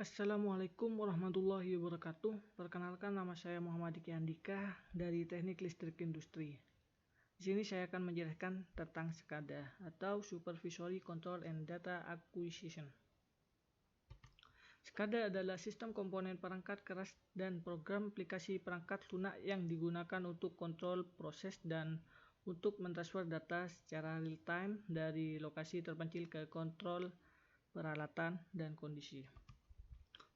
Assalamualaikum warahmatullahi wabarakatuh. Perkenalkan, nama saya Muhammad Diki Andika dari Teknik Listrik Industri. Di sini saya akan menjelaskan tentang SCADA atau Supervisory Control and Data Acquisition. SCADA adalah sistem komponen perangkat keras dan program aplikasi perangkat lunak yang digunakan untuk kontrol proses dan untuk mentransfer data secara real time dari lokasi terpencil ke kontrol peralatan dan kondisi.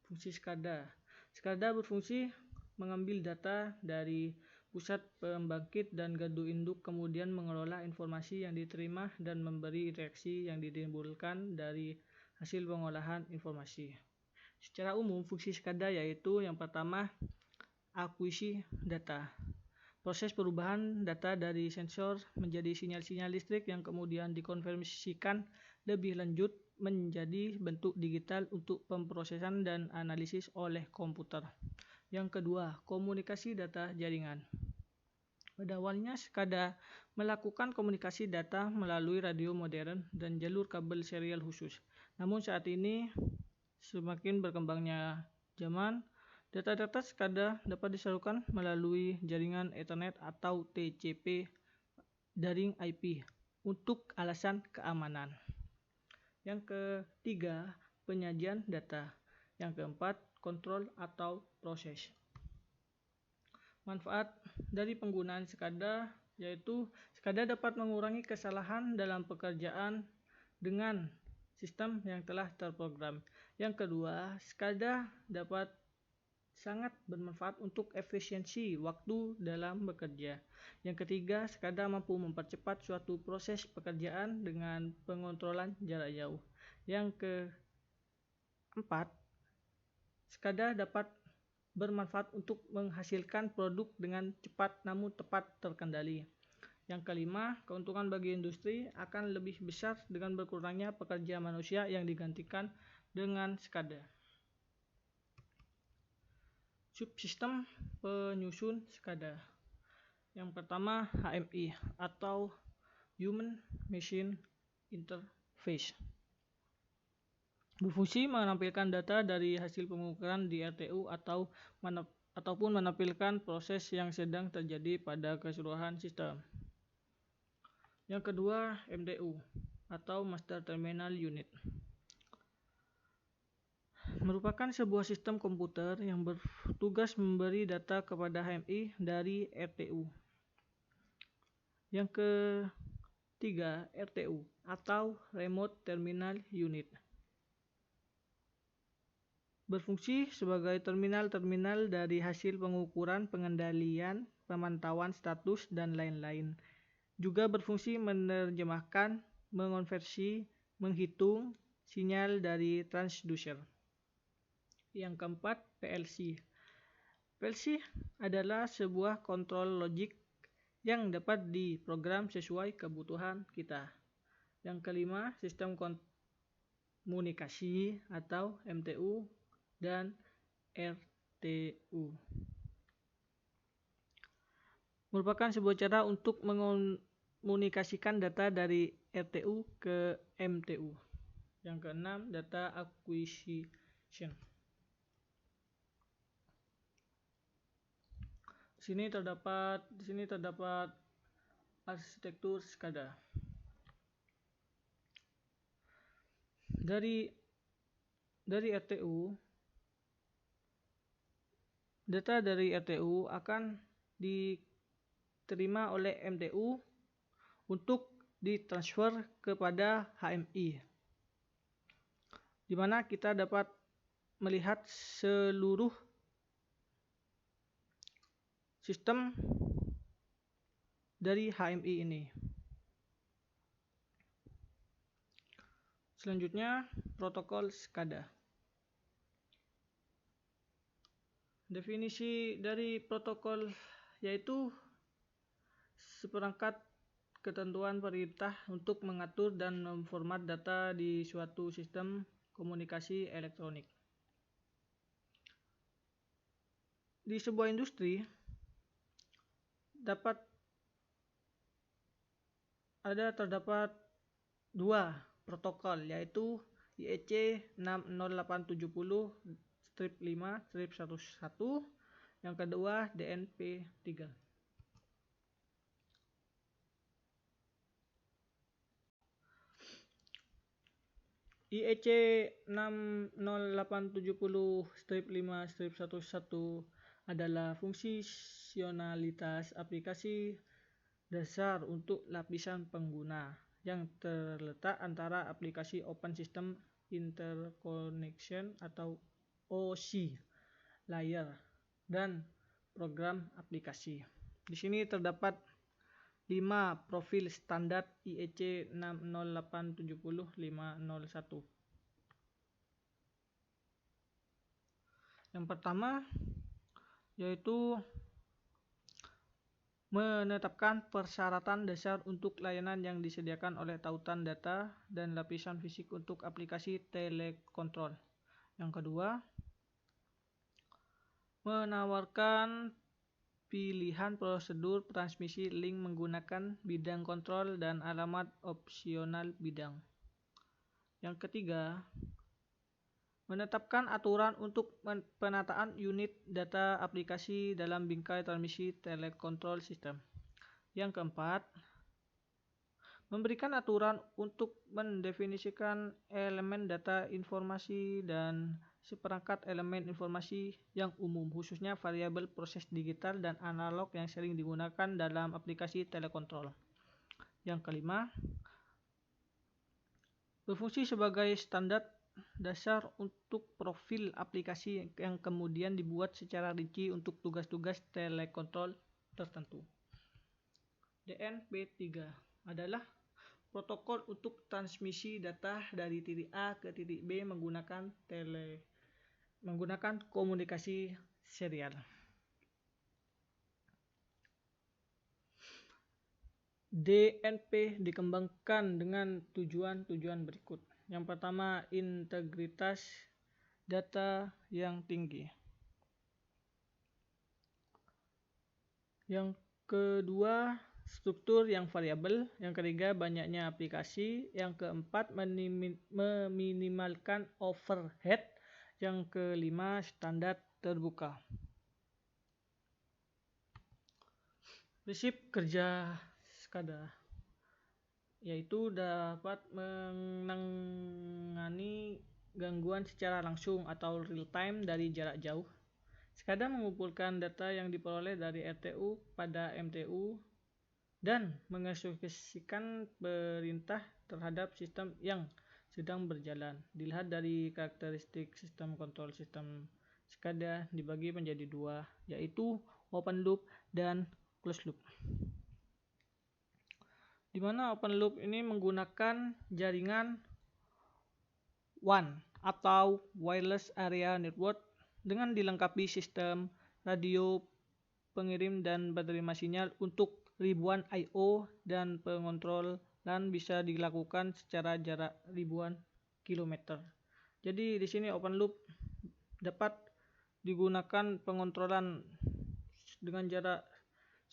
Fungsi SCADA. SCADA berfungsi mengambil data dari pusat pembangkit dan gardu induk, kemudian mengelola informasi yang diterima dan memberi reaksi yang ditimbulkan dari hasil pengolahan informasi. Secara umum, fungsi SCADA yaitu yang pertama, akuisisi data. Proses perubahan data dari sensor menjadi sinyal-sinyal listrik yang kemudian dikonversikan lebih lanjut menjadi bentuk digital untuk pemrosesan dan analisis oleh komputer. Yang kedua, komunikasi data jaringan. Pada awalnya, SCADA melakukan komunikasi data melalui radio modern dan jalur kabel serial khusus. Namun saat ini, semakin berkembangnya zaman, data-data SCADA dapat disalurkan melalui jaringan Ethernet atau TCP daring IP untuk alasan keamanan. Yang ketiga, penyajian data. Yang keempat, kontrol atau proses. Manfaat dari penggunaan SCADA yaitu SCADA dapat mengurangi kesalahan dalam pekerjaan dengan sistem yang telah terprogram. Yang kedua, SCADA dapat sangat bermanfaat untuk efisiensi waktu dalam bekerja. Yang ketiga, SCADA mampu mempercepat suatu proses pekerjaan dengan pengontrolan jarak jauh. Yang keempat, SCADA dapat bermanfaat untuk menghasilkan produk dengan cepat namun tepat terkendali. Yang kelima, keuntungan bagi industri akan lebih besar dengan berkurangnya pekerja manusia yang digantikan dengan SCADA. Subsistem penyusun SCADA. Yang pertama, HMI atau Human Machine Interface. Berfungsi menampilkan data dari hasil pengukuran di RTU ataupun menampilkan proses yang sedang terjadi pada keseluruhan sistem. Yang kedua, MTU atau Master Terminal Unit. Merupakan sebuah sistem komputer yang bertugas memberi data kepada HMI dari RTU. Yang ketiga, RTU atau Remote Terminal Unit. Berfungsi sebagai terminal-terminal dari hasil pengukuran, pengendalian, pemantauan status, dan lain-lain. Juga berfungsi menerjemahkan, mengonversi, menghitung sinyal dari transducer. Yang keempat, PLC. PLC adalah sebuah kontrol logik yang dapat diprogram sesuai kebutuhan kita. Yang kelima, sistem komunikasi atau MTU dan RTU. Merupakan sebuah cara untuk mengomunikasikan data dari RTU ke MTU. Yang keenam, data acquisition. Di sini terdapat arsitektur SCADA. Dari RTU, data dari RTU akan diterima oleh MTU untuk ditransfer kepada HMI, di mana kita dapat melihat seluruh sistem dari HMI ini. Selanjutnya, protokol SCADA. Definisi dari protokol yaitu seperangkat ketentuan perintah untuk mengatur dan memformat data di suatu sistem komunikasi elektronik. Di sebuah industri terdapat dua protokol, yaitu IEC 60870-5-11. Yang kedua DNP 3. IEC 60870-5-11 adalah fungsionalitas aplikasi dasar untuk lapisan pengguna yang terletak antara aplikasi Open System Interconnection atau OSI layer dan program aplikasi. Di sini terdapat 5 profil standar IEC 60870-501. Yang pertama yaitu menetapkan persyaratan dasar untuk layanan yang disediakan oleh tautan data dan lapisan fisik untuk aplikasi telekontrol. Yang kedua, menawarkan pilihan prosedur transmisi link menggunakan bidang kontrol dan alamat opsional bidang. Yang ketiga, menetapkan aturan untuk penataan unit data aplikasi dalam bingkai transmisi telekontrol sistem. Yang keempat, memberikan aturan untuk mendefinisikan elemen data informasi dan seperangkat elemen informasi yang umum, khususnya variabel proses digital dan analog yang sering digunakan dalam aplikasi telekontrol. Yang kelima, berfungsi sebagai standar dasar untuk profil aplikasi yang kemudian dibuat secara rinci untuk tugas-tugas telekontrol tertentu. DNP3 adalah protokol untuk transmisi data dari titik A ke titik B menggunakan komunikasi serial. DNP dikembangkan dengan tujuan-tujuan berikut. Yang pertama, integritas data yang tinggi. Yang kedua, struktur yang variabel. Yang ketiga, banyaknya aplikasi. Yang keempat, meminimalkan overhead. Yang kelima, standar terbuka. Prinsip kerja SCADA yaitu dapat menangani gangguan secara langsung atau real time dari jarak jauh. SCADA mengumpulkan data yang diperoleh dari RTU pada MTU dan mengeksekusikan perintah terhadap sistem yang sedang berjalan. Dilihat dari karakteristik sistem kontrol sistem SCADA dibagi menjadi dua, yaitu open loop dan closed loop. Di mana open loop ini menggunakan jaringan WAN atau Wireless Area Network dengan dilengkapi sistem radio pengirim dan penerima sinyal untuk ribuan I/O dan pengontrolan bisa dilakukan secara jarak ribuan kilometer. Jadi di sini open loop dapat digunakan pengontrolan dengan jarak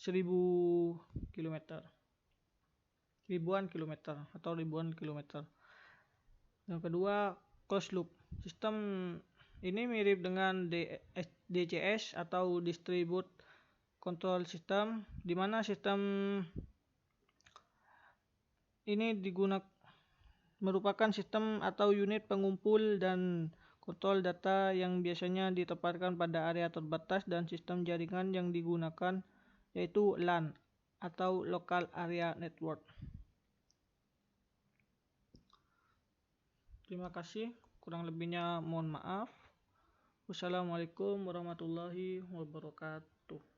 1000 km. Ribuan kilometer. Yang kedua, closed loop. Sistem ini mirip dengan DCS atau Distributed Control System, di mana sistem ini merupakan sistem atau unit pengumpul dan kontrol data yang biasanya ditempatkan pada area terbatas, dan sistem jaringan yang digunakan yaitu LAN atau Local Area Network. Terima kasih, kurang lebihnya mohon maaf. Wassalamualaikum warahmatullahi wabarakatuh.